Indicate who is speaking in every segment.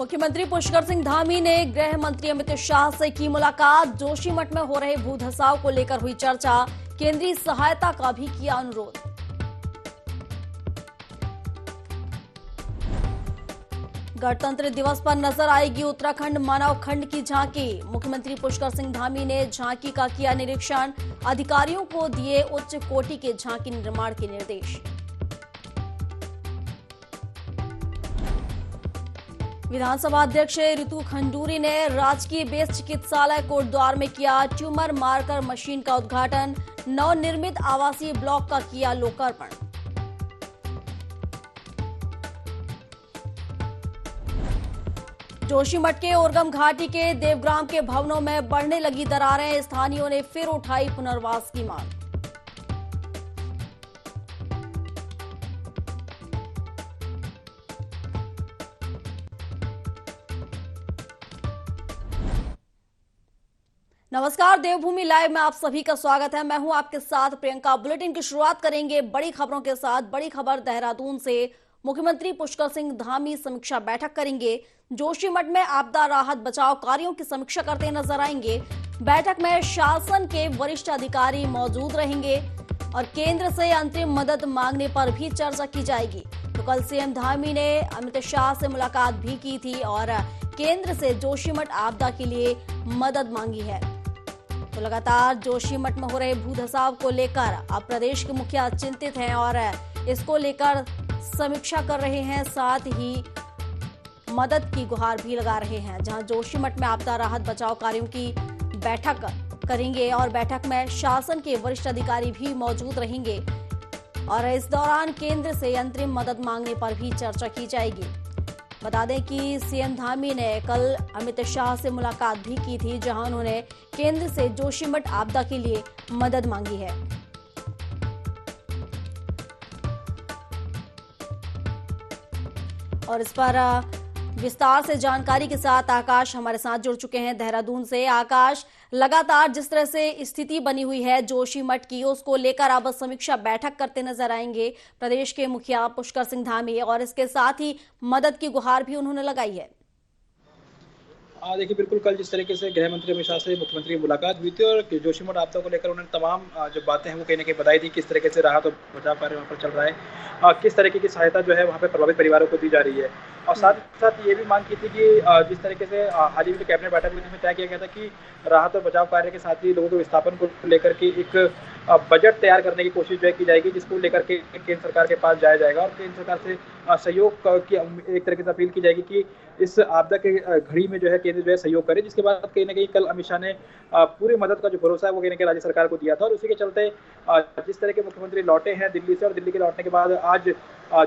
Speaker 1: मुख्यमंत्री पुष्कर सिंह धामी ने गृह मंत्री अमित शाह से की मुलाकात। जोशीमठ में हो रहे भू धसाव को लेकर हुई चर्चा। केंद्रीय सहायता का भी किया अनुरोध। गणतंत्र दिवस पर नजर आएगी उत्तराखंड मानव खंड की झांकी। मुख्यमंत्री पुष्कर सिंह धामी ने झांकी का किया निरीक्षण। अधिकारियों को दिए उच्च कोटि के झांकी निर्माण के निर्देश। विधानसभा अध्यक्ष ऋतु खंडूरी ने राजकीय बेस चिकित्सालय कोटद्वार में किया ट्यूमर मार्कर मशीन का उद्घाटन। नवनिर्मित आवासीय ब्लॉक का किया लोकार्पण। जोशीमठ के ओरगम घाटी के देवग्राम के भवनों में बढ़ने लगी दरारें। स्थानीयों ने फिर उठाई पुनर्वास की मांग। नमस्कार, देवभूमि लाइव में आप सभी का स्वागत है। मैं हूं आपके साथ प्रियंका। बुलेटिन की शुरुआत करेंगे बड़ी खबरों के साथ। बड़ी खबर देहरादून से। मुख्यमंत्री पुष्कर सिंह धामी समीक्षा बैठक करेंगे। जोशीमठ में आपदा राहत बचाव कार्यों की समीक्षा करते नजर आएंगे। बैठक में शासन के वरिष्ठ अधिकारी मौजूद रहेंगे और केंद्र से अंतरिम मदद मांगने पर भी चर्चा की जाएगी। तो कल सीएम धामी ने अमित शाह से मुलाकात भी की थी और केंद्र से जोशीमठ आपदा के लिए मदद मांगी है। तो लगातार जोशीमठ में हो रहे भू धसाव को लेकर अब प्रदेश के मुखिया चिंतित हैं और इसको लेकर समीक्षा कर रहे हैं। साथ ही मदद की गुहार भी लगा रहे हैं। जहां जोशीमठ में आपदा राहत बचाव कार्यों की बैठक करेंगे और बैठक में शासन के वरिष्ठ अधिकारी भी मौजूद रहेंगे और इस दौरान केंद्र से अंतरिम मदद मांगने पर भी चर्चा की जाएगी। बता दें कि सीएम धामी ने कल अमित शाह से मुलाकात भी की थी, जहां उन्होंने केंद्र से जोशीमठ आपदा के लिए मदद मांगी है। और इस पर विस्तार से जानकारी के साथ आकाश हमारे साथ जुड़ चुके हैं देहरादून से। आकाश, लगातार जिस तरह से स्थिति बनी हुई है जोशीमठ की, उसको लेकर अब समीक्षा बैठक करते नजर आएंगे प्रदेश के मुखिया पुष्कर सिंह धामी और इसके साथ ही मदद की गुहार भी उन्होंने लगाई है।
Speaker 2: देखिए, बिल्कुल कल जिस तरीके से गृह मंत्री अमित शाह से मुख्यमंत्री की मुलाकात हुई थी और जोशीमठ आपदा को लेकर उन्होंने तमाम जो बातें हैं वो कहीं ना कहीं बताई थी। किस तरीके से राहत और बचाव कार्य वहाँ पर चल रहा है, किस तरीके की सहायता जो है वहाँ पे प्रभावित परिवारों को दी जा रही है और साथ ही साथ ये भी मांग की थी कि जिस तरीके से हाल ही में कैबिनेट बैठक में तय किया गया था कि राहत और बचाव कार्य के साथ ही लोगों के विस्थापन को लेकर के एक बजट तैयार करने की कोशिश जो है की जाएगी, जिसको लेकर के केंद्र सरकार के पास जाया जाएगा और केंद्र सरकार से सहयोग की एक तरीके से अपील की जाएगी कि इस आपदा के घड़ी में जो है केंद्र जो है सहयोग करे। जिसके बाद कहीं ना कहीं कल अमित शाह ने पूरी मदद का जो भरोसा है वो कहीं ना कहीं राज्य सरकार को दिया था और उसी के चलते जिस तरह के मुख्यमंत्री लौटे हैं दिल्ली से और दिल्ली के लौटने के बाद आज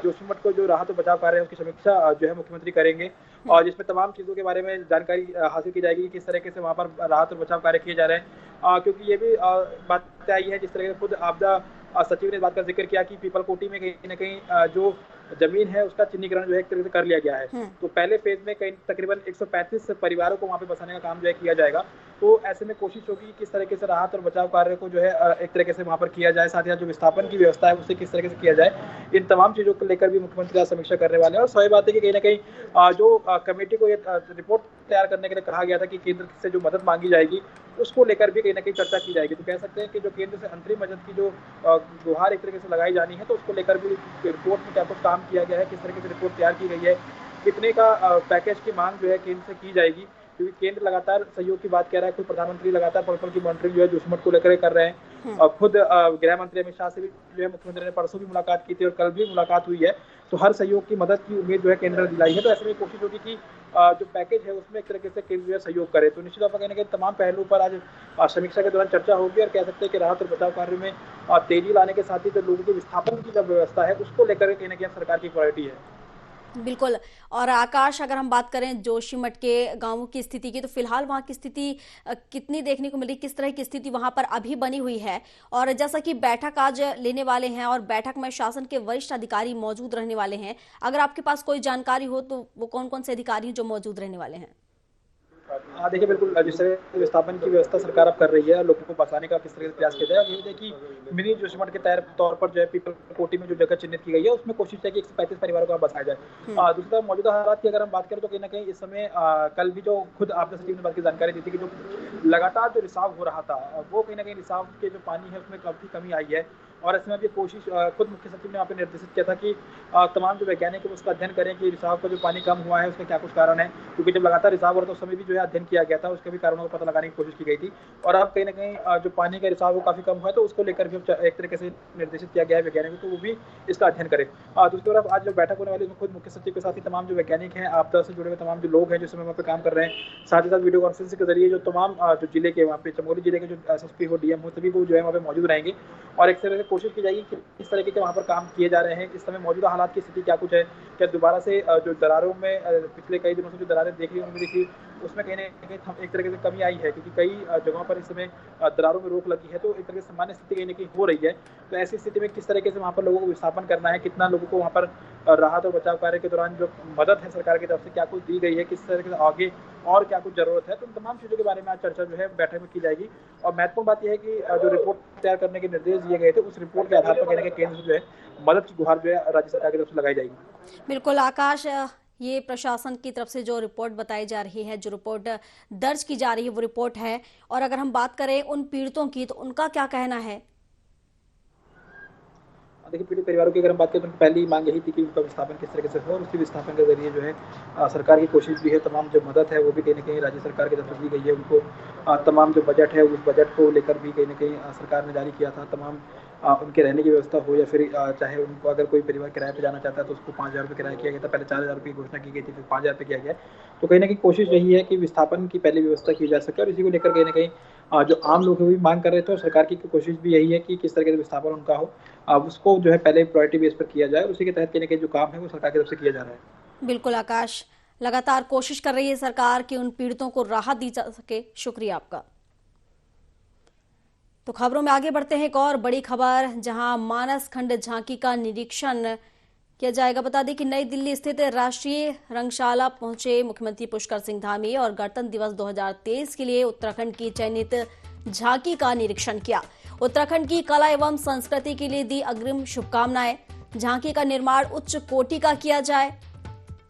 Speaker 2: जोशीमठ को जो राहत और बचाव कार्य है उसकी समीक्षा जो है मुख्यमंत्री करेंगे और जिसमें तमाम चीज़ों के बारे में जानकारी हासिल की जाएगी कि किस तरीके से वहाँ पर राहत और बचाव कार्य किए जा रहे हैं। क्योंकि ये भी बात आई है, जिस तरह से खुद आपदा सचिव ने इस बात का जिक्र किया कि पीपल कोटी में कहीं ना कहीं जो जमीन है उसका चिन्हीकरण जो है एक तरह से कर लिया गया है। तो पहले फेज में कहीं तकरीबन 135 परिवारों को वहाँ पे बसाने का काम जो है किया जाएगा। तो ऐसे में कोशिश होगी किस तरीके से राहत और बचाव कार्य को जो है एक तरीके से वहाँ पर किया जाए। साथ ही जो विस्थापन की व्यवस्था है उसे किस तरीके से किया जाए, इन तमाम चीज़ों को लेकर भी मुख्यमंत्री आज समीक्षा करने वाले हैं। और सही बात है कि कहीं ना कहीं जो कमेटी को ये रिपोर्ट तैयार करने के लिए कहा गया था कि केंद्र से जो मदद मांगी जाएगी उसको लेकर भी कहीं ना कहीं चर्चा की जाएगी। तो कह सकते हैं कि जो केंद्र से अंतरिम मदद की जो गुहार एक तरीके से लगाई जानी है, तो उसको लेकर भी रिपोर्ट में क्या कुछ काम किया गया है, किस तरीके से रिपोर्ट तैयार की गई है, कितने का पैकेज की मांग जो है केंद्र से की जाएगी। क्योंकि केंद्र लगातार सहयोग की बात कह रहा है, खुद प्रधानमंत्री लगातार पल की मॉनिटरिंग जो है जोशीमठ को लेकर कर रहे हैं और खुद गृह मंत्री अमित शाह से भी जो है मुख्यमंत्री ने परसों भी मुलाकात की थी और कल भी मुलाकात हुई है। तो हर सहयोग की मदद की उम्मीद जो है केंद्र ने दिलाई है। तो ऐसे में कोशिश होगी कि जो पैकेज है उसमें एक तरीके से केंद्र जो है सहयोग करे। तो निश्चित तौर पर कहने के तमाम पहलुओं पर आज समीक्षा के दौरान चर्चा होगी और कह सकते हैं कि राहत और बचाव कार्य में तेजी लाने के साथ ही जो लोगों के विस्थापन की जो व्यवस्था है उसको लेकर कहीं ना कहीं सरकार की प्रायोरिटी है।
Speaker 1: बिल्कुल। और आकाश, अगर हम बात करें जोशीमठ के गांवों की स्थिति की, तो फिलहाल वहां की स्थिति कितनी देखने को मिली, किस तरह की स्थिति वहां पर अभी बनी हुई है? और जैसा कि बैठक आज लेने वाले हैं और बैठक में शासन के वरिष्ठ अधिकारी मौजूद रहने वाले हैं, अगर आपके पास कोई जानकारी हो तो वो कौन कौन से अधिकारी जो मौजूद रहने वाले हैं?
Speaker 2: देखिए बिल्कुल जिस तरह से विस्थापन की व्यवस्था सरकार अब कर रही है, लोगों को बसाने का किस तरह से प्रयास किया जाए, और यही है कि मिनी जोशीमठ के तौर पर जो है पीपल कोटी में जो जगह चिन्हित की गई है, उसमें कोशिश है कि 135 परिवारों को यहाँ बसाया जाए।
Speaker 1: हम्म।
Speaker 2: दूसरी तरफ मौजूदा हालात की अगर हम बात करें तो कहीं न कहीं इस समय कल भी जो खुद आपदा सचिव ने बात की जानकारी दी थी कि जो लगातार जो रिसाव हो रहा था, वो कहीं न कहीं रिसाव के जो पानी है उसमें काफ़ी कमी आई है। और ऐसे में अब ये कोशिश खुद मुख्य सचिव ने वहाँ पे निर्देशित किया था कि तमाम जो वैज्ञानिक है वो उसका अध्ययन करें कि रिसाव का जो पानी कम हुआ है उसका क्या कुछ कारण है। क्योंकि जब लगातार रिसाव हो रहा था उस समय भी जो है अध्ययन किया गया था, उसके भी कारणों का पता लगाने की कोशिश की गई थी। और अब कहीं न कहीं जो पानी का रिसाव वो काफ़ी कम हुआ है, तो उसको लेकर भी एक तरीके से निर्देशित किया गया है वैज्ञानिकों को, वो भी इसका अध्ययन करें। दूसरी तरफ आज जो बैठक होने वाली है उसमें खुद मुख्य सचिव के साथ ही तमाम जो वैज्ञानिक हैं, आपदा से जुड़े हुए तमाम जो लोग हैं जो इस समय वहाँ पे काम कर रहे हैं, साथ ही साथ वीडियो कॉन्फ्रेंसिंग के जरिए जो तमाम जो जिले के वहाँ पे चमोली जिले के जो एसएसपी हो, डीएम हो, सभी को जो है वहाँ पे मौजूद रहेंगे। और एक तरह से कोशिश की जाएगी कि किस तरीके के वहाँ पर काम किए जा रहे हैं, इस समय मौजूदा हालात की स्थिति क्या कुछ है, क्या दोबारा से जो दरारों में पिछले कई दिनों से जो दरारें देखी उनमें थी उसमें कहीं न कहीं एक तरीके से कमी आई है, क्योंकि कई जगहों पर इस समय दरारों में रोक लगी है, तो एक तरह से सामान्य स्थिति कहीं न कहीं हो रही है। तो ऐसी स्थिति में किस तरीके से वहाँ पर लोगों को विस्थापन करना है, कितना लोगों को वहाँ पर राहत और बचाव कार्य के दौरान जो मदद है सरकार की तरफ से क्या कुछ दी गई है, किस तरीके से आगे और क्या कुछ ज़रूरत है, तो इन तमाम चीज़ों के बारे में आज चर्चा जो है बैठक में की जाएगी। और महत्वपूर्ण बात यह है कि जो रिपोर्ट तैयार करने के निर्देश दिए गए थे, उस रिपोर्ट के आधार पर कहीं न कहीं केंद्र से जो है मदद की गुहार जो है राज्य सरकार की तरफ से लगाई जाएगी।
Speaker 1: बिल्कुल आकाश, ये प्रशासन की तरफ से जो रिपोर्ट बताई जा रही है, जो रिपोर्ट दर्ज की जा रही है, वो रिपोर्ट है। और अगर हम बात करें उन पीड़ितों की, तो उनका क्या कहना है?
Speaker 2: देखिए पीड़ित परिवारों की अगर हम बात करें तो उनकी पहली मांग यही थी कि उनका विस्थापन किस तरीके से हो, और उसी विस्थापन के जरिए जो है सरकार की कोशिश भी है, तमाम जो मदद है वो भी कहीं न कहीं राज्य सरकार की तरफ से दी गई है उनको। तमाम जो बजट है उस बजट को लेकर भी कहीं न कहीं सरकार ने जारी किया था। तमाम उनके रहने की व्यवस्था हो या फिर चाहे उनको अगर कोई परिवार किराए पे जाना चाहता है तो उसको 5,000 रुपए किराया किया गया था। पहले 4,000 रुपए की घोषणा की गई थी, फिर 5,000 रुपए किया गया है। तो कहीं न कहीं कोशिश यही है कि विस्थापन की पहले व्यवस्था की जा सके, और इसी को लेकर कहीं न कहीं जो आम लोग हैं वो भी मांग कर रहे थे, और सरकार की कोशिश भी यही है कि किस तरीके से विस्थापन उनका हो, उसको जो है पहले प्रायोरिटी बेस पर किया जाए, और उसी के तहत कहीं न कहीं जो काम है वो सरकार की तरफ से किया जा रहा है।
Speaker 1: बिल्कुल आकाश, लगातार कोशिश कर रही है सरकार कि उन पीड़ितों को राहत दी जा सके। शुक्रिया आपका। तो खबरों में आगे बढ़ते हैं। एक और बड़ी खबर, जहां मानस खंड झांकी का निरीक्षण किया जाएगा। बता दें कि नई दिल्ली स्थित राष्ट्रीय रंगशाला पहुंचे मुख्यमंत्री पुष्कर सिंह धामी और गणतंत्र दिवस 2023 के लिए उत्तराखंड की चयनित झांकी का निरीक्षण किया। उत्तराखंड की कला एवं संस्कृति के लिए दी अग्रिम शुभकामनाएं। झांकी का निर्माण उच्च कोटि का किया जाए।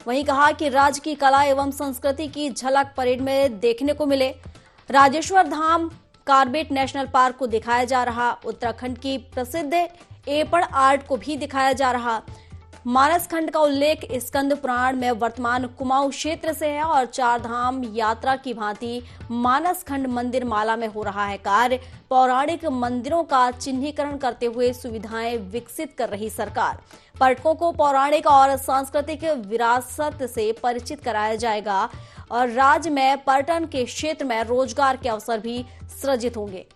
Speaker 1: वहीं कहा कि राज्य की कला एवं संस्कृति की झलक परेड में देखने को मिले। राजेश्वर धाम कार्बेट नेशनल पार्क को दिखाया जा रहा। उत्तराखंड की प्रसिद्ध एपण आर्ट को भी दिखाया जा रहा। मानस खंड का उल्लेख स्कंद पुराण में वर्तमान कुमाऊं क्षेत्र से है, और चार धाम यात्रा की भांति मानस खंड मंदिर माला में हो रहा है कार्य। पौराणिक मंदिरों का चिन्हीकरण करते हुए सुविधाएं विकसित कर रही सरकार। पर्यटकों को पौराणिक और सांस्कृतिक विरासत से परिचित कराया जाएगा, और राज्य में पर्यटन के क्षेत्र में रोजगार के अवसर भी सृजित होंगे।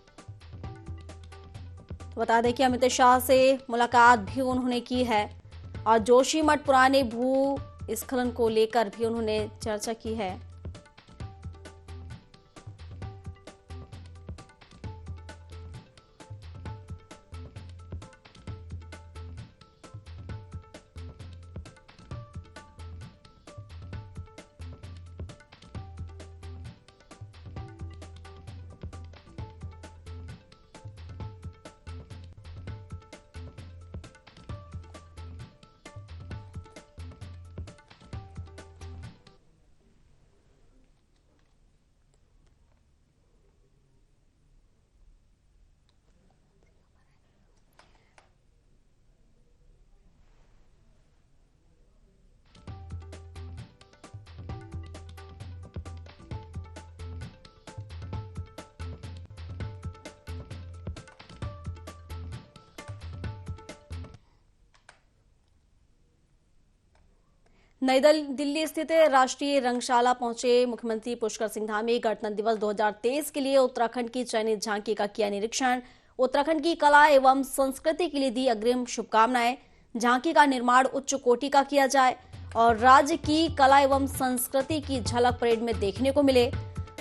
Speaker 1: बता दें कि अमित शाह से मुलाकात भी उन्होंने की है, और जोशीमठ पुराने भूस्खलन को लेकर भी उन्होंने चर्चा की है। नई दिल्ली स्थित राष्ट्रीय रंगशाला पहुंचे मुख्यमंत्री पुष्कर सिंह धामी। गणतंत्र दिवस 2023 के लिए उत्तराखंड की चयनित झांकी का किया निरीक्षण। उत्तराखंड की कला एवं संस्कृति के लिए दी अग्रिम शुभकामनाएं। झांकी का निर्माण उच्च कोटि का किया जाए, और राज्य की कला एवं संस्कृति की झलक परेड में देखने को मिले।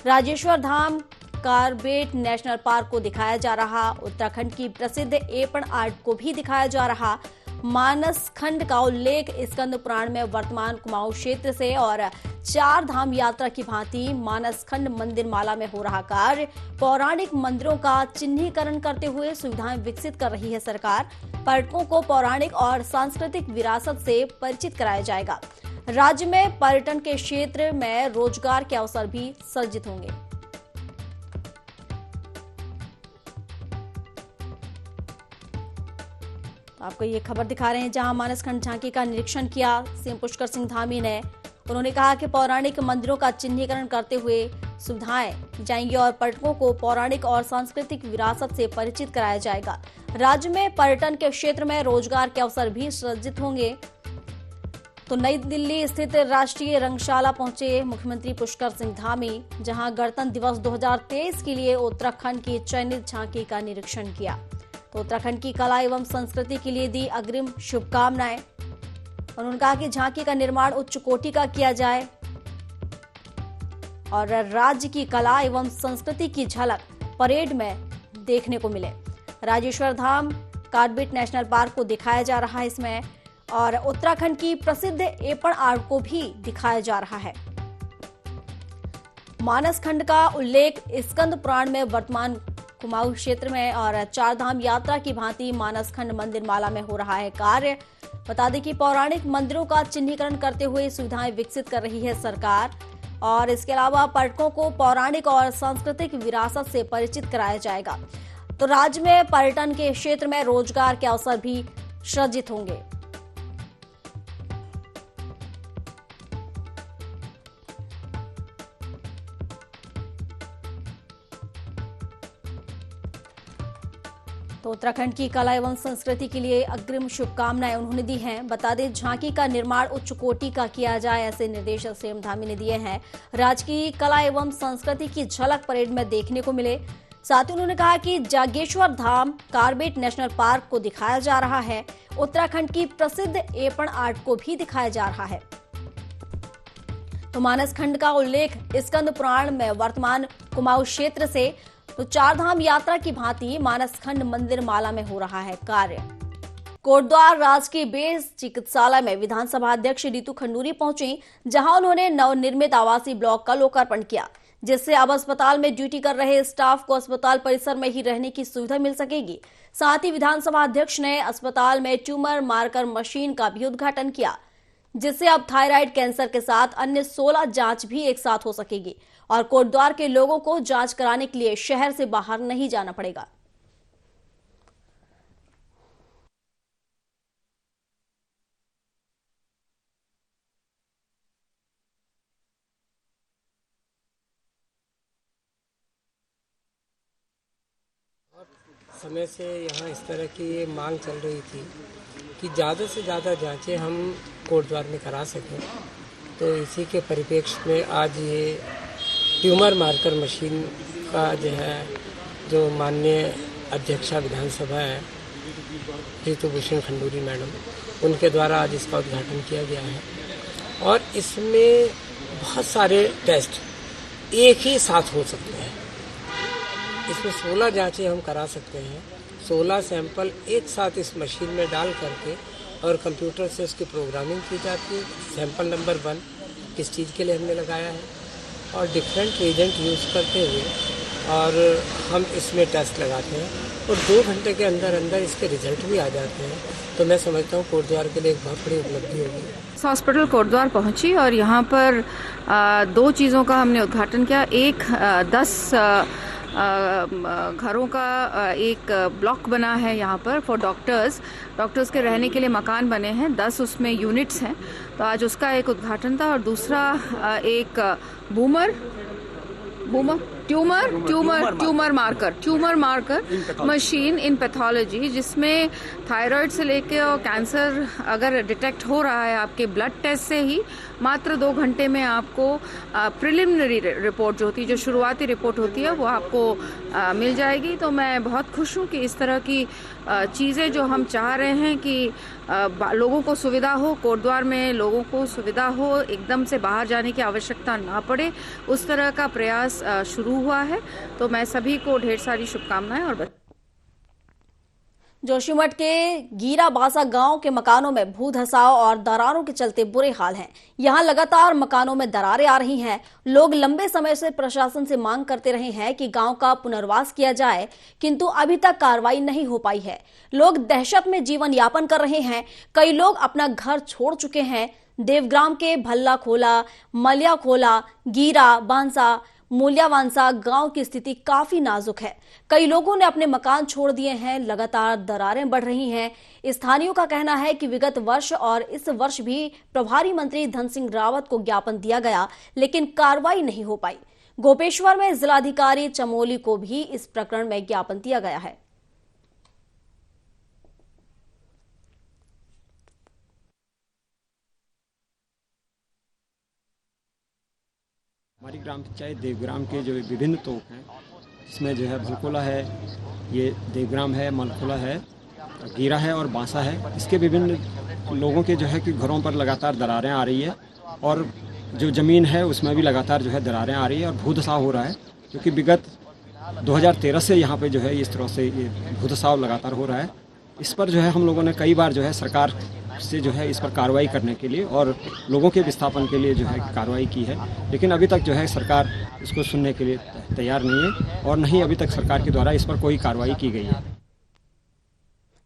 Speaker 1: राजेश्वर धाम कार्बेट नेशनल पार्क को दिखाया जा रहा। उत्तराखंड की प्रसिद्ध एपण आर्ट को भी दिखाया जा रहा। मानस खंड का उल्लेख स्कंद पुराण में वर्तमान कुमाऊं क्षेत्र से, और चार धाम यात्रा की भांति मानसखंड मंदिर माला में हो रहा कार्य। पौराणिक मंदिरों का चिन्हीकरण करते हुए सुविधाएं विकसित कर रही है सरकार। पर्यटकों को पौराणिक और सांस्कृतिक विरासत से परिचित कराया जाएगा। राज्य में पर्यटन के क्षेत्र में रोजगार के अवसर भी सृजित होंगे। आपको ये खबर दिखा रहे हैं जहां मानसखंड झांकी का निरीक्षण किया सीएम पुष्कर सिंह धामी ने। उन्होंने कहा कि पौराणिक मंदिरों का चिन्हीकरण करते हुए सुविधाएं जाएंगी और पर्यटकों को पौराणिक और सांस्कृतिक विरासत से परिचित कराया जाएगा। राज्य में पर्यटन के क्षेत्र में रोजगार के अवसर भी सृजित होंगे। तो नई दिल्ली स्थित राष्ट्रीय रंगशाला पहुंचे मुख्यमंत्री पुष्कर सिंह धामी, जहां गणतंत्र दिवस 2023 के लिए उत्तराखंड की चयनित झांकी का निरीक्षण किया। तो उत्तराखंड की कला एवं संस्कृति के लिए दी अग्रिम शुभकामनाएं। उन्होंने कहा कि झांकी का निर्माण उच्च कोटि का किया जाए और राज्य की कला एवं संस्कृति की झलक परेड में देखने को मिले। राजेश्वर धाम कार्बेट नेशनल पार्क को दिखाया जा रहा है इसमें, और उत्तराखंड की प्रसिद्ध एपण आर्ट को भी दिखाया जा रहा है। मानसखंड का उल्लेख स्कंद पुराण में वर्तमान कुमाऊं क्षेत्र में और चारधाम यात्रा की भांति मानसखंड मंदिर माला में हो रहा है कार्य। बता दें कि पौराणिक मंदिरों का चिन्हीकरण करते हुए सुविधाएं विकसित कर रही है सरकार, और इसके अलावा पर्यटकों को पौराणिक और सांस्कृतिक विरासत से परिचित कराया जाएगा। तो राज्य में पर्यटन के क्षेत्र में रोजगार के अवसर भी सृजित होंगे। तो उत्तराखंड की कला एवं संस्कृति के लिए अग्रिम शुभकामनाएं उन्होंने दी हैं। बता दें झांकी का निर्माण उच्च कोटि का किया जाए, ऐसे निर्देश सीएम धामी ने दिए हैं। राज्य की कला एवं संस्कृति की झलक परेड में देखने को मिले। साथ ही उन्होंने कहा कि जागेश्वर धाम कार्बेट नेशनल पार्क को दिखाया जा रहा है। उत्तराखंड की प्रसिद्ध एपण आर्ट को भी दिखाया जा रहा है। तो मानसखंड का उल्लेख स्कंद पुराण में वर्तमान कुमाऊं क्षेत्र से तो चारधाम यात्रा की भांति मानसखंड मंदिर माला में हो रहा है कार्य। कोटद्वार राजकीय बेस चिकित्सालय में विधानसभा अध्यक्ष रितु खंडूरी पहुंची, जहां उन्होंने नवनिर्मित आवासीय ब्लॉक का लोकार्पण किया, जिससे अब अस्पताल में ड्यूटी कर रहे स्टाफ को अस्पताल परिसर में ही रहने की सुविधा मिल सकेगी। साथ ही विधानसभा अध्यक्ष ने अस्पताल में ट्यूमर मार्कर मशीन का भी उद्घाटन किया, जिससे अब थायराइड कैंसर के साथ अन्य 16 जांच भी एक साथ हो सकेगी और कोटद्वार के लोगों को जांच कराने के लिए शहर से बाहर नहीं जाना पड़ेगा।
Speaker 3: समय से यहाँ इस तरह की ये मांग चल रही थी कि ज़्यादा से ज़्यादा जांचें हम कोटद्वार में करा सकें, तो इसी के परिप्रेक्ष्य में आज ये ट्यूमर मार्कर मशीन का जो माननीय अध्यक्षा विधानसभा है रितु भूषण खंडूरी मैडम, उनके द्वारा आज इसका उद्घाटन किया गया है। और इसमें बहुत सारे टेस्ट एक ही साथ हो सकते हैं। इसमें 16 जांचें हम करा सकते हैं। 16 सैंपल एक साथ इस मशीन में डाल करके और कंप्यूटर से उसकी प्रोग्रामिंग की जाती है। सैंपल नंबर 1 किस चीज़ के लिए हमने लगाया है और डिफरेंट एजेंट यूज़ करते हुए और हम इसमें टेस्ट लगाते हैं और 2 घंटे के अंदर अंदर इसके रिजल्ट भी आ जाते हैं। तो मैं समझता हूँ कोटद्वार के लिए एक बहुत बड़ी उपलब्धि होगी।
Speaker 4: हॉस्पिटल कोटद्वार पहुंची और यहाँ पर 2 चीज़ों का हमने उद्घाटन किया। एक 10 घरों का एक ब्लॉक बना है यहाँ पर फॉर डॉक्टर्स के रहने के लिए मकान बने हैं। 10 उसमें यूनिट्स हैं, तो आज उसका एक उद्घाटन था। और दूसरा एक ट्यूमर मार्कर मशीन इन पैथोलॉजी, जिसमें थायराइड से लेके और कैंसर अगर डिटेक्ट हो रहा है आपके ब्लड टेस्ट से ही मात्र 2 घंटे में आपको प्रिलिमिनरी रिपोर्ट जो होती है, जो शुरुआती रिपोर्ट होती है, वो आपको मिल जाएगी। तो मैं बहुत खुश हूँ कि इस तरह की चीज़ें जो हम चाह रहे हैं कि लोगों को सुविधा हो, कोटद्वार में लोगों को सुविधा हो, एकदम से बाहर जाने की आवश्यकता ना पड़े, उस तरह का प्रयास शुरू हुआ है। तो मैं सभी को ढेर सारी शुभकामनाएं और
Speaker 1: जोशीमठ के गीरा बासा गांव के मकानों में भू धसाव और दरारों के चलते बुरे हाल हैं। यहां लगातार मकानों में दरारें आ रही हैं। लोग लंबे समय से प्रशासन से मांग करते रहे हैं कि गांव का पुनर्वास किया जाए, किंतु अभी तक कार्रवाई नहीं हो पाई है। लोग दहशत में जीवन यापन कर रहे हैं। कई लोग अपना घर छोड़ चुके हैं। देवग्राम के भल्ला खोला, मलिया खोला, गीरा बांसा, मूल्यावांसा गांव की स्थिति काफी नाजुक है। कई लोगों ने अपने मकान छोड़ दिए हैं। लगातार दरारें बढ़ रही हैं। स्थानीयों का कहना है कि विगत वर्ष और इस वर्ष भी प्रभारी मंत्री धन सिंह रावत को ज्ञापन दिया गया, लेकिन कार्रवाई नहीं हो पाई। गोपेश्वर में जिलाधिकारी चमोली को भी इस प्रकरण में ज्ञापन दिया गया है।
Speaker 5: हमारी ग्राम पंचायत देवग्राम के जो विभिन्न तोप हैं, इसमें जो है भलकोला है, ये देवग्राम है, मलखोला है, गीरा है और बांसा है। इसके विभिन्न लोगों के जो है कि घरों पर लगातार दरारें आ रही है और जो ज़मीन है उसमें भी लगातार जो है दरारें आ रही है और भूधसाव हो रहा है, क्योंकि विगत 2013 से यहाँ पे जो है इस तरह से ये भूधसाव लगातार हो रहा है। इस पर जो है हम लोगों ने कई बार जो है सरकार से जो है इस पर कार्रवाई करने के लिए और लोगों के विस्थापन के लिए जो है कार्रवाई की है, लेकिन अभी तक जो है सरकार इसको सुनने के लिए तैयार नहीं है और नहीं अभी तक सरकार के द्वारा इस पर कोई कार्रवाई की गई है।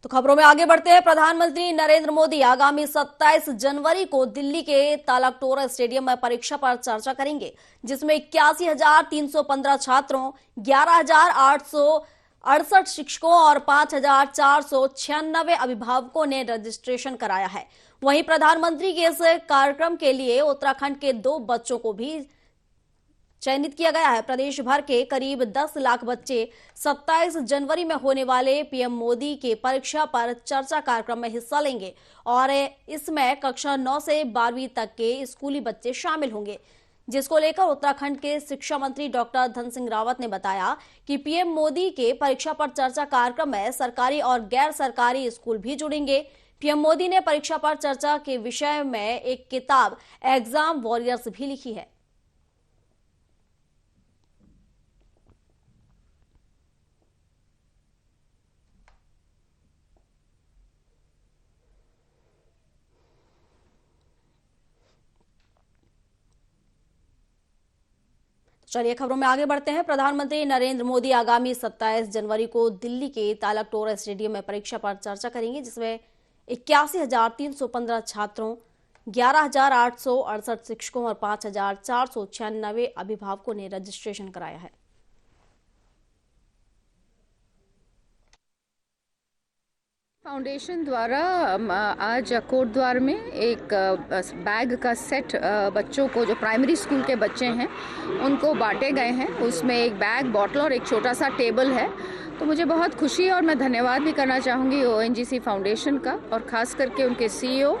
Speaker 1: तो खबरों में आगे बढ़ते हैं। प्रधानमंत्री नरेंद्र मोदी आगामी 27 जनवरी को दिल्ली के तालकटोरा स्टेडियम में परीक्षा पर चर्चा करेंगे, जिसमें 81,315 छात्रों, 11,868 शिक्षकों और 5,496 अभिभावकों ने रजिस्ट्रेशन कराया है। वहीं प्रधानमंत्री के इस कार्यक्रम के लिए उत्तराखंड के 2 बच्चों को भी चयनित किया गया है। प्रदेश भर के करीब 10 लाख बच्चे 27 जनवरी में होने वाले पीएम मोदी के परीक्षा पर चर्चा कार्यक्रम में हिस्सा लेंगे और इसमें कक्षा 9 से 12वीं तक के स्कूली बच्चे शामिल होंगे, जिसको लेकर उत्तराखंड के शिक्षा मंत्री डॉक्टर धन सिंह रावत ने बताया कि पीएम मोदी के परीक्षा पर चर्चा कार्यक्रम में सरकारी और गैर सरकारी स्कूल भी जुड़ेंगे। पीएम मोदी ने परीक्षा पर चर्चा के विषय में एक किताब एग्जाम वॉरियर्स भी लिखी है। चलिए खबरों में आगे बढ़ते हैं। प्रधानमंत्री नरेंद्र मोदी आगामी 27 जनवरी को दिल्ली के तालकटोरा स्टेडियम में परीक्षा पर चर्चा करेंगे, जिसमें 81,315 छात्रों, 11,868 शिक्षकों और 5,496 अभिभावकों ने रजिस्ट्रेशन कराया है।
Speaker 4: फाउंडेशन द्वारा आज कोटद्वार में एक बैग का सेट बच्चों को, जो प्राइमरी स्कूल के बच्चे हैं, उनको बांटे गए हैं। उसमें एक बैग, बॉटल और एक छोटा सा टेबल है। तो मुझे बहुत खुशी और मैं धन्यवाद भी करना चाहूँगी ओएनजीसी फाउंडेशन का और ख़ास करके उनके सीईओ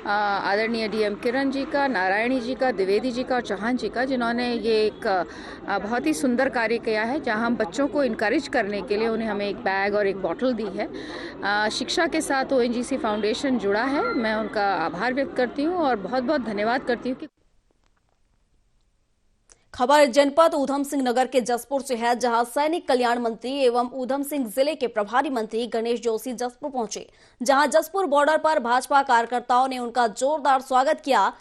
Speaker 4: आदरणीय डीएम किरण जी का, नारायणी जी का, द्विवेदी जी का और चौहान जी का, जिन्होंने ये एक बहुत ही सुंदर कार्य किया है, जहां हम बच्चों को इनकरेज करने के लिए उन्हें हमें एक बैग और एक बॉटल दी है। शिक्षा के साथ ओएनजीसी फाउंडेशन जुड़ा है। मैं उनका आभार व्यक्त करती हूं और बहुत बहुत धन्यवाद करती हूं कि
Speaker 1: खबर जनपद ऊधम सिंह नगर के जसपुर से है, जहां सैनिक कल्याण मंत्री एवं ऊधम सिंह जिले के प्रभारी मंत्री गणेश जोशी जसपुर पहुंचे, जहां जसपुर बॉर्डर पर भाजपा कार्यकर्ताओं ने उनका जोरदार स्वागत किया।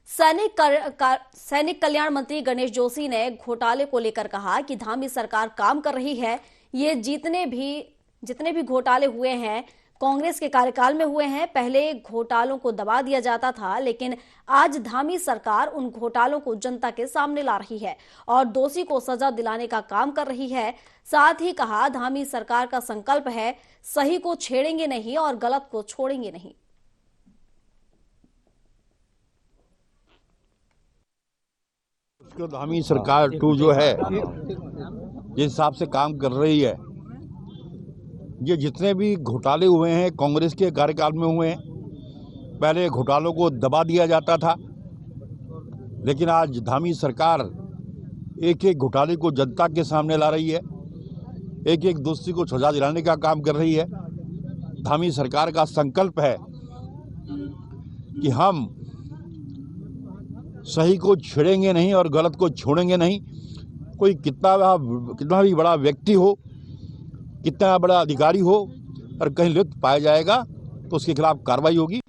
Speaker 1: सैनिक कल्याण मंत्री गणेश जोशी ने घोटाले को लेकर कहा कि धामी सरकार काम कर रही है। ये जितने भी घोटाले हुए हैं कांग्रेस के कार्यकाल में हुए हैं। पहले घोटालों को दबा दिया जाता था, लेकिन आज धामी सरकार उन घोटालों को जनता के सामने ला रही है और दोषी को सजा दिलाने का काम कर रही है। साथ ही कहा, धामी सरकार का संकल्प है, सही को छेड़ेंगे नहीं और गलत को छोड़ेंगे नहीं।
Speaker 6: उसको धामी सरकार 2 जो है जिस हिसाब से काम कर रही है, ये जितने भी घोटाले हुए हैं कांग्रेस के कार्यकाल में हुए हैं। पहले घोटालों को दबा दिया जाता था, लेकिन आज धामी सरकार एक एक घोटाले को जनता के सामने ला रही है, एक एक दोषी को सजा दिलाने का काम कर रही है। धामी सरकार का संकल्प है कि हम सही को छेड़ेंगे नहीं और गलत को छोड़ेंगे नहीं। कोई कितना भी बड़ा व्यक्ति हो, कितना बड़ा अधिकारी हो, और कहीं लिप्त पाया जाएगा तो उसके खिलाफ कार्रवाई होगी।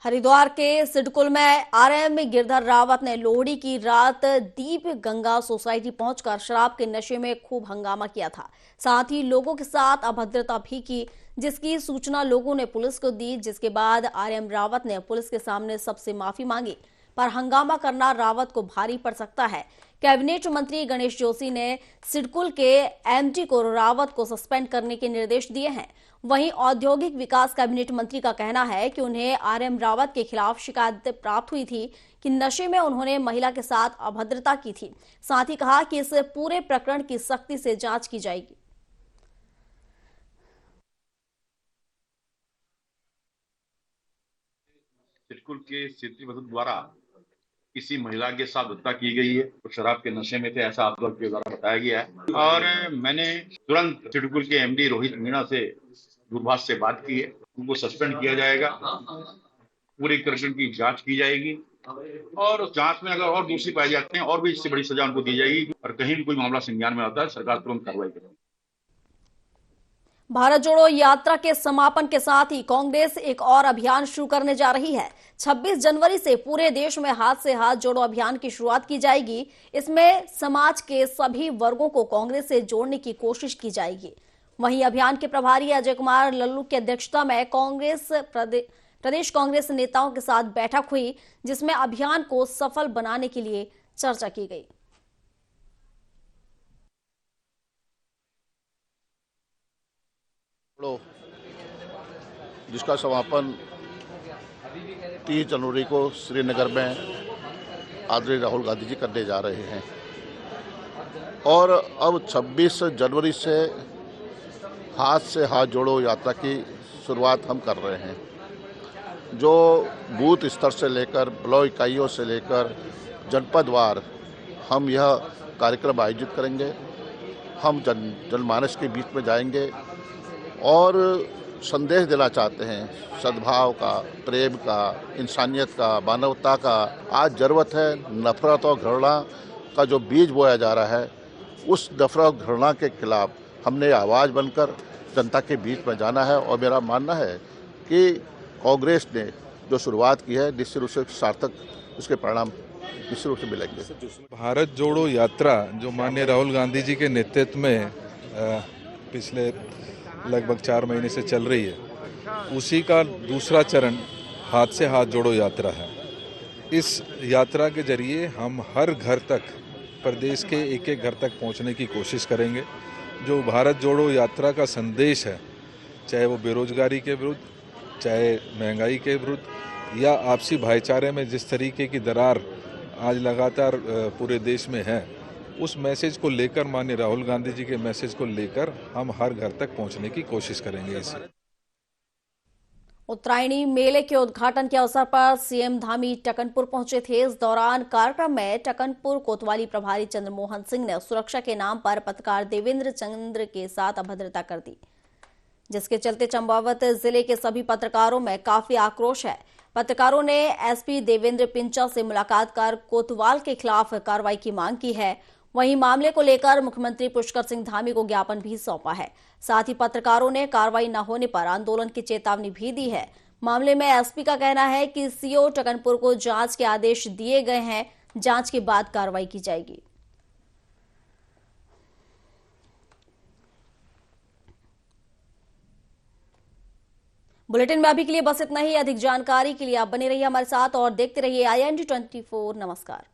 Speaker 1: हरिद्वार के सिडकुल में आरएम गिरधर रावत ने लोहड़ी की रात दीप गंगा सोसाइटी पहुंचकर शराब के नशे में खूब हंगामा किया था। साथ ही लोगों के साथ अभद्रता भी की, जिसकी सूचना लोगों ने पुलिस को दी, जिसके बाद आरएम रावत ने पुलिस के सामने सबसे माफी मांगी। पर हंगामा करना रावत को भारी पड़ सकता है। कैबिनेट मंत्री गणेश जोशी ने सिडकुल के एमडी को रावत को सस्पेंड करने के निर्देश दिए हैं। वहीं औद्योगिक विकास कैबिनेट मंत्री का कहना है कि उन्हें आरएम रावत के खिलाफ शिकायत प्राप्त हुई थी कि नशे में उन्होंने महिला के साथ अभद्रता की थी। साथ ही कहा कि इस पूरे प्रकरण की सख्ती से जांच की जाएगी।
Speaker 7: सिडकुल के सिटी वसुद द्वारा किसी महिला के साथ हत्या की गई है, तो शराब के नशे में थे, ऐसा आप के द्वारा बताया गया है। और मैंने तुरंत सिडकुल के एमडी रोहित मीणा से दूरभाष से बात की है, उनको सस्पेंड किया जाएगा, पूरी प्रकरण की जांच की जाएगी और उस जांच में अगर और दोषी पाए जाते हैं और भी इससे बड़ी सजा उनको दी जाएगी। और कहीं भी कोई मामला संज्ञान में आता है, सरकार तुरंत कार्रवाई करेगी।
Speaker 1: भारत जोड़ो यात्रा के समापन के साथ ही कांग्रेस एक और अभियान शुरू करने जा रही है। 26 जनवरी से पूरे देश में हाथ से हाथ जोड़ो अभियान की शुरुआत की जाएगी। इसमें समाज के सभी वर्गों को कांग्रेस से जोड़ने की कोशिश की जाएगी। वहीं अभियान के प्रभारी अजय कुमार लल्लू की अध्यक्षता में कांग्रेस प्रदेश कांग्रेस नेताओं के साथ बैठक हुई, जिसमें अभियान को सफल बनाने के लिए चर्चा की गई।
Speaker 8: जिसका समापन 30 जनवरी को श्रीनगर में आदरणीय राहुल गांधी जी करने जा रहे हैं और अब 26 जनवरी से हाथ जोड़ो यात्रा की शुरुआत हम कर रहे हैं, जो बूथ स्तर से लेकर ब्लॉक इकाइयों से लेकर जनपदवार हम यह कार्यक्रम आयोजित करेंगे। हम जनमानस के बीच में जाएंगे और संदेश देना चाहते हैं सद्भाव का, प्रेम का, इंसानियत का, मानवता का। आज ज़रूरत है नफरत और घृणा का जो बीज बोया जा रहा है, उस नफरत और घृणा के खिलाफ हमने आवाज़ बनकर जनता के बीच में जाना है। और मेरा मानना है कि कांग्रेस ने जो शुरुआत की है, निश्चित रूप से सार्थक उसके परिणाम निश्चित रूप से मिलेंगे।
Speaker 9: भारत जोड़ो यात्रा जो माननीय राहुल गांधी जी के नेतृत्व में पिछले लगभग 4 महीने से चल रही है, उसी का दूसरा चरण हाथ से हाथ जोड़ो यात्रा है। इस यात्रा के जरिए हम हर घर तक, प्रदेश के एक एक घर तक पहुंचने की कोशिश करेंगे। जो भारत जोड़ो यात्रा का संदेश है, चाहे वो बेरोजगारी के विरुद्ध, चाहे महंगाई के विरुद्ध या आपसी भाईचारे में जिस तरीके की दरार आज लगातार पूरे देश में है, उस मैसेज को लेकर, माननीय राहुल गांधी जी के मैसेज को लेकर हम हर घर तक पहुंचने की कोशिश करेंगे। इसे
Speaker 1: उत्तरायणी मेले के उद्घाटन के अवसर पर सीएम धामी टकनपुर पहुंचे थे। इस दौरान कार्यक्रम में टकनपुर कोतवाली प्रभारी चंद्रमोहन सिंह ने सुरक्षा के नाम पर पत्रकार देवेंद्र चंद्र के साथ अभद्रता कर दी, जिसके चलते चंपावत जिले के सभी पत्रकारों में काफी आक्रोश है। पत्रकारों ने एसपी देवेंद्र पिंचा से मुलाकात कर कोतवाल के खिलाफ कार्रवाई की मांग की है। वहीं मामले को लेकर मुख्यमंत्री पुष्कर सिंह धामी को ज्ञापन भी सौंपा है। साथ ही पत्रकारों ने कार्रवाई न होने पर आंदोलन की चेतावनी भी दी है। मामले में एसपी का कहना है कि सीओ टकनपुर को जांच के आदेश दिए गए हैं, जांच के बाद कार्रवाई की जाएगी। बुलेटिन में अभी के लिए बस इतना ही। अधिक जानकारी के लिए आप बने रहिए हमारे साथ और देखते रहिए IND24। नमस्कार।